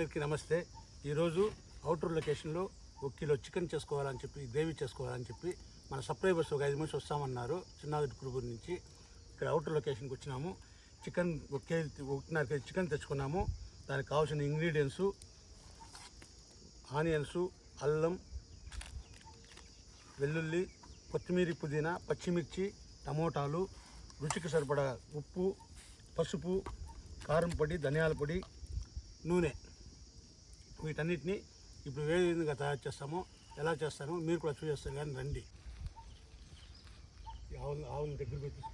అందరికీ నమస్తే. ఈరోజు అవుటర్ లొకేషన్లో 1 కిలో చికెన్ చేసుకోవాలని చెప్పి గ్రేవీ చేసుకోవాలని చెప్పి మన సబ్స్క్రైబర్స్ ఒక 5 మంది వస్తామన్నారు చిన్నారెడ్డి కురుబూరు నుంచి. ఇక్కడ అవుటర్ లొకేషన్కి వచ్చినాము. చికెన్ 1.5 కేజీ చికెన్ తెచ్చుకున్నాము. దానికి కావాల్సిన ఇంగ్రీడియంట్స్ ఆనియన్స్, అల్లం, వెల్లుల్లి, కొత్తిమీర, పుదీనా, పచ్చిమిర్చి, టమోటాలు, రుచికి సరిపడా ఉప్పు, పసుపు, కారం పొడి, ధనియాల పొడి, నూనె. వీటన్నిటిని ఇప్పుడు ఏ విధంగా తయారు చేస్తామో ఎలా చేస్తామో మీరు కూడా చూసేస్తారు. కానీ రండి, ఆవుల దగ్గర పోయి తీసుకో.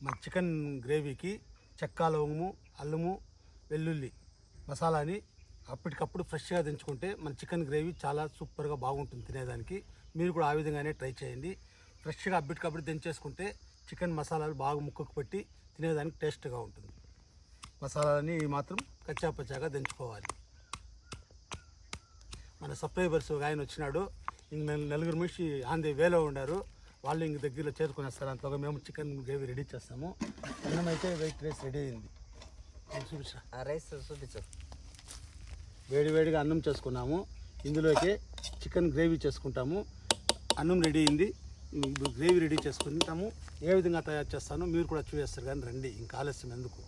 మన చికెన్ గ్రేవీకి చెక్క, లవంగము, అల్లము, వెల్లుల్లి మసాలాని అప్పటికప్పుడు ఫ్రెష్గా దించుకుంటే మన చికెన్ గ్రేవీ చాలా సూపర్గా బాగుంటుంది తినేదానికి. మీరు కూడా ఆ విధంగానే ట్రై చేయండి. ఫ్రెష్గా అప్పటికప్పుడు దించేసుకుంటే చికెన్ మసాలాలు బాగా ముక్కకు పెట్టి తినేదానికి టేస్ట్గా ఉంటుంది. మసాలాని మాత్రం కచ్చాపచ్చాగా దించుకోవాలి. మన సబ్స్క్రైబర్స్ ఆయన వచ్చినాడు. ఇంక 4 మనిషి ఆంధ్ర వేలో ఉండారు. వాళ్ళు ఇంక దగ్గరలో చేరుకునేస్తారు. అంతగా మేము చికెన్ గ్రేవీ రెడీ చేస్తాము. అన్నం అయితే వైట్ రైస్ రెడీ అయింది. చూపించా రైస్ చూపించు. వేడివేడిగా అన్నం చేసుకున్నాము. ఇందులోకి చికెన్ గ్రేవీ చేసుకుంటాము. అన్నం రెడీ అయింది. ఇప్పుడు గ్రేవీ రెడీ చేసుకుంటాము. ఏ విధంగా తయారు చేస్తానో మీరు కూడా చూసేస్తారు. కానీ రండి, ఇంకా ఆలస్యం ఎందుకు.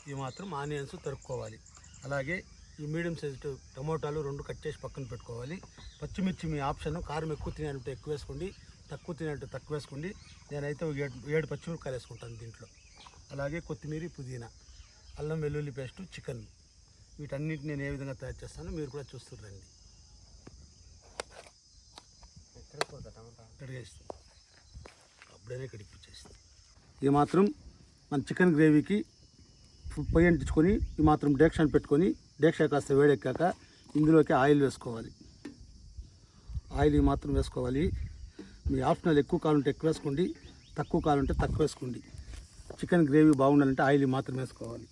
ఇవి మాత్రం ఆనియన్స్ తరుక్కోవాలి. అలాగే ఈ మీడియం సైజు టమోటాలు 2 కట్ చేసి పక్కన పెట్టుకోవాలి. పచ్చిమిర్చి మీ ఆప్షన్. కారం ఎక్కువ తినేటంటే ఎక్కువ వేసుకోండి, తక్కువ తినేటంటే తక్కువ వేసుకోండి. నేనైతే 7 పచ్చిమిరపకాయలు వేసుకుంటాను దీంట్లో. అలాగే కొత్తిమీర, పుదీనా, అల్లం వెల్లుల్లి పేస్టు, చికెన్. వీటన్నిటిని నేను ఏ విధంగా తయారు చేస్తానో మీరు కూడా చూస్తుండండి. కడిగేస్తాను, అప్పుడైనా కడిగిచ్చేస్తాను. ఇది మాత్రం మన చికెన్ గ్రేవీకి పొయ్యి అంటించుకొని ఈ మాత్రం డేక్షాన్ని పెట్టుకొని డేక్షా కాస్త వేడెక్కాక ఇందులోకి ఆయిల్ వేసుకోవాలి. ఆయిల్ ఈ మాత్రం వేసుకోవాలి. మీ ఆప్షనల్ ఎక్కువ కావాలంటే ఎక్కువ వేసుకోండి, తక్కువ కావాలంటే తక్కువ వేసుకోండి. చికెన్ గ్రేవీ బాగుండాలంటే ఆయిల్ ఈ మాత్రం వేసుకోవాలి.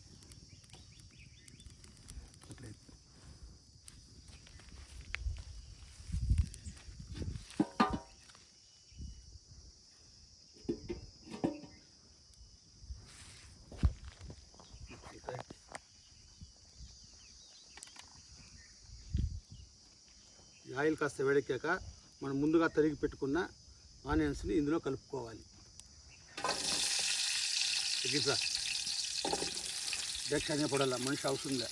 ఆయిల్ కాస్త వేడెక్కాక మనం ముందుగా తరిగి పెట్టుకున్న ఆనియన్స్ని ఇందులో కలుపుకోవాలి. తగ్గిసా డేక్షానే పడాల, మనిషి అవసరంగా.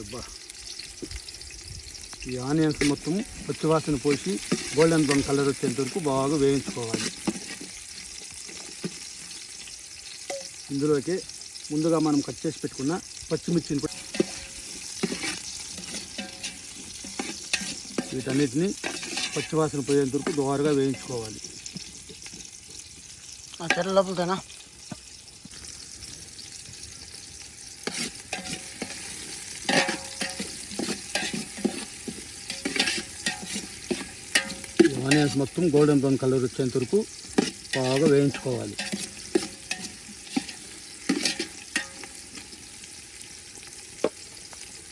అబ్బా, ఈ ఆనియన్స్ మొత్తం పచ్చివాసన పోసి గోల్డెన్ బ్రౌన్ కలర్ వచ్చేంత వరకు బాగా వేయించుకోవాలి. ఇందులోకి ముందుగా మనం కట్ చేసి పెట్టుకున్న పచ్చిమిర్చిని వీటన్నిటిని పచ్చివాసన పోయేంత వరకు దోరగా వేయించుకోవాలి. చెట్ల లోపలతోనా ఆనియన్స్ మొత్తం గోల్డెన్ బ్రౌన్ కలర్ వచ్చేంత వరకు బాగా వేయించుకోవాలి.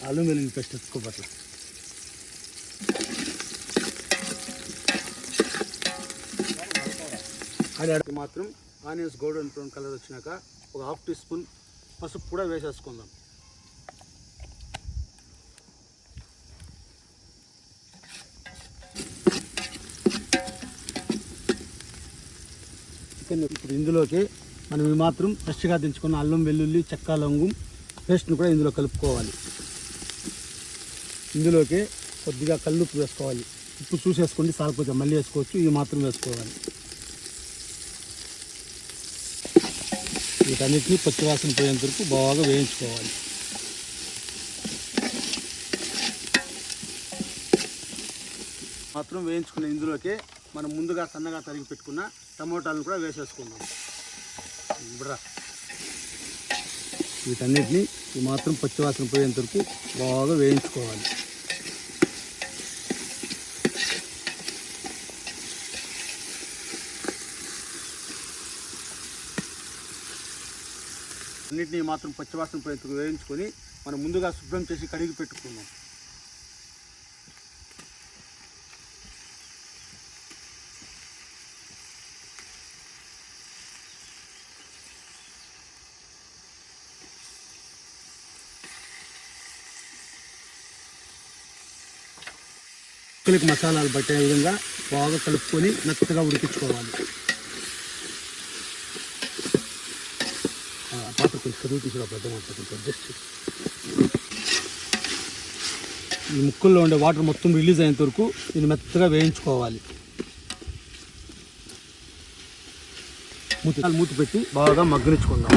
అల్లం వెల్లుల్లి పేస్ట్ ఎత్తుకోబట్ల అది మాత్రం ఆనియన్స్ గోల్డెన్ బ్రౌన్ కలర్ వచ్చినాక ఒక 1/2 టీ స్పూన్ పసుపు కూడా వేసేసుకుందాం. చికెన్ ఇప్పుడు ఇందులోకి మనం ఈ మాత్రం ఫ్రెష్గా దించుకున్న అల్లం వెల్లుల్లి చెక్క లవంగం పేస్ట్ని కూడా ఇందులో కలుపుకోవాలి. ఇందులోకి కొద్దిగా కల్లుప్పు వేసుకోవాలి. ఉప్పు చూసేసుకోండి, సాగిపోతే మళ్ళీ వేసుకోవచ్చు. ఇవి మాత్రం వేసుకోవాలి. వీటన్నిటిని పచ్చివాసన పోయేంత వరకు బాగా వేయించుకోవాలి. మాత్రం వేయించుకున్న ఇందులోకి మనం ముందుగా సన్నగా తరిగి పెట్టుకున్న టమోటాలను కూడా వేసేసుకుందాం. ఇప్పుడు వీటన్నిటిని ఈ మాత్రం పచ్చివాసన పోయేంత వరకు బాగా వేయించుకోవాలి. అన్నిటినీ మాత్రం పచ్చివాసన పోయేంత వేయించుకొని మనం ముందుగా శుభ్రం చేసి కడిగి పెట్టుకుందాం. ముక్కలకి మసాలాలు పట్టే విధంగా బాగా కలుపుకొని మెత్తగా ఉడికించుకోవాలి. పాత్ర కొంచెం కరువు తీసుకురా కొంచెం జస్ట్ ఈ ముక్కల్లో ఉండే వాటర్ మొత్తం రిలీజ్ అయ్యేంత వరకు దీన్ని మెత్తగా వేయించుకోవాలి. మూతి పెట్టి బాగా మగ్గనిచ్చుకుందాం.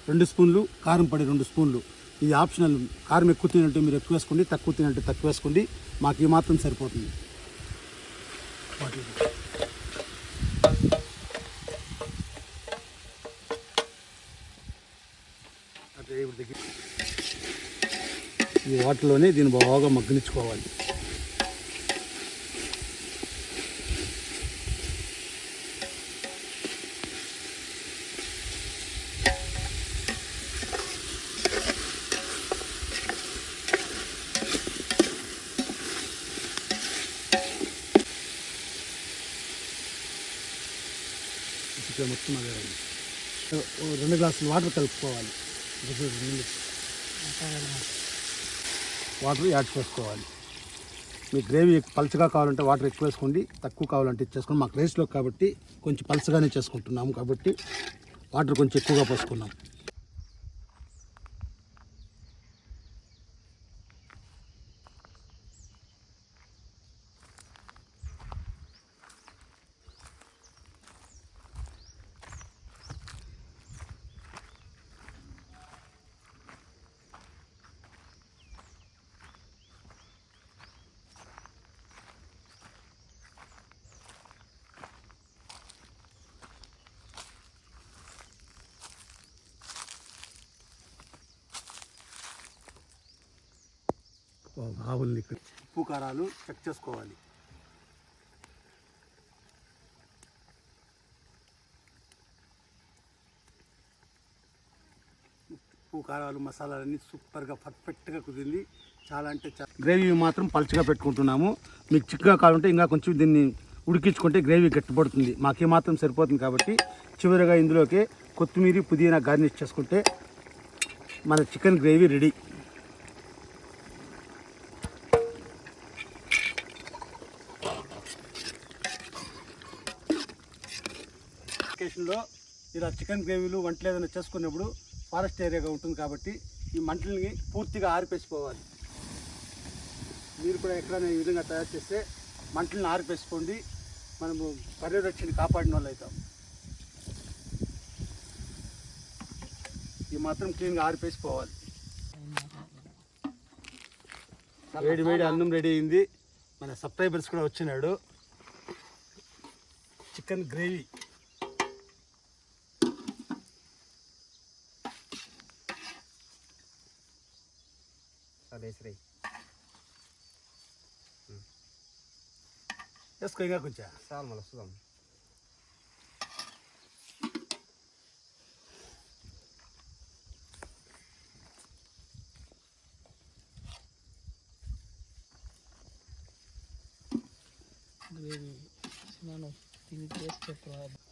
2 స్పూన్లు కారం పొడి, 2 స్పూన్లు. ఇది ఆప్షనల్. కారం ఎక్కువ తినంటే మీరు ఎక్కువ వేసుకోండి, తక్కువ తినంటే తక్కువ వేసుకోండి. మాకు ఈ మాత్రం సరిపోతుంది. ఈ వాటర్లోనే దీన్ని బాగా మగ్గనిచ్చుకోవాలి. మొత్తం అదే 2 గ్లాసులు వాటర్ కలుపుకోవాలి. వాటర్ యాడ్ చేసుకోవాలి. మీ గ్రేవీ పలుచగా కావాలంటే వాటర్ ఎక్కువ వేసుకోండి, తక్కువ కావాలంటే ఇచ్చేసుకోండి. మాకు రైస్లో కాబట్టి కొంచెం పలుచగానే చేసుకుంటున్నాము కాబట్టి వాటర్ కొంచెం ఎక్కువగా పోసుకున్నాం. ఆవుల్ని ఉప్పు కారాలు చెక్ చేసుకోవాలి. ఉప్పు కారాలు మసాలాలన్నీ సూపర్గా పర్ఫెక్ట్గా కుదిరింది. చాలా అంటే చాలా. గ్రేవీ మాత్రం పలుచగా పెట్టుకుంటున్నాము. మీకు చిక్కగా కావాలంటే ఇంకా కొంచెం దీన్ని ఉడికించుకుంటే గ్రేవీ గట్టిపడుతుంది. మాకే మాత్రం సరిపోతుంది కాబట్టి చివరిగా ఇందులోకి కొత్తిమీర పుదీనా గార్నిష్ చేసుకుంటే మన చికెన్ గ్రేవీ రెడీ. లొకేషన్లో ఇలా చికెన్ గ్రేవీలు వంటలు ఏదైనా చేసుకున్నప్పుడు ఫారెస్ట్ ఏరియాగా ఉంటుంది కాబట్టి ఈ మంటల్ని పూర్తిగా ఆరిపేసిపోవాలి. మీరు కూడా ఎక్కడైనా ఈ విధంగా తయారు చేస్తే మంటలను ఆరిపేసుకోండి. మనము పరిరక్షణ కాపాడిన వాళ్ళు అవుతాం. ఈ మాత్రం క్లీన్గా ఆరిపేసిపోవాలి. వేడి వేడి అన్నం రెడీ అయింది. మన సబ్స్క్రైబర్స్ కూడా వచ్చినాడు. చికెన్ గ్రేవీ వేసుకో, ఇంకా కొంచెం చాలు మళ్ళీ వస్తుందాం.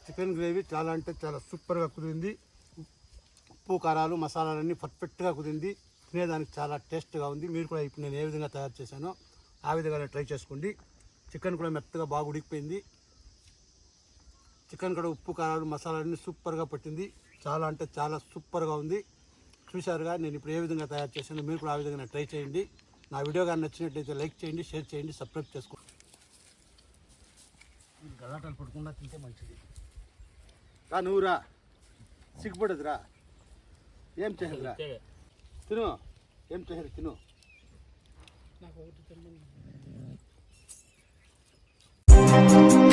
చికెన్ గ్రేవీ చాలా అంటే చాలా సూపర్గా కుదిరింది. ఉప్పు కారాలు మసాలాలన్నీ పర్ఫెక్ట్గా కుదిరింది. తినేదానికి చాలా టేస్ట్గా ఉంది. మీరు కూడా ఇప్పుడు నేను ఏ విధంగా తయారు చేశానో ఆ విధంగా ట్రై చేసుకోండి. చికెన్ కూడా మెత్తగా బాగా ఉడికిపోయింది. చికెన్ కూడా ఉప్పు కారాలు మసాలాలన్నీ సూపర్గా పట్టింది. చాలా అంటే చాలా సూపర్గా ఉంది. చూశారుగా నేను ఇప్పుడు ఏ విధంగా తయారు చేశానో మీరు కూడా ఆ విధంగా ట్రై చేయండి. నా వీడియో కానీ నచ్చినట్లయితే లైక్ చేయండి, షేర్ చేయండి, సబ్స్క్రైబ్ చేసుకోండి. గలాటాలు పడకుండా తింటే మంచిది. రా నువ్వు రా, సిగ్గుపడదురా. ఏం చేయదురా, తిను. ఏం చేయరు, తిను. నాకు ఒకటి Thank you.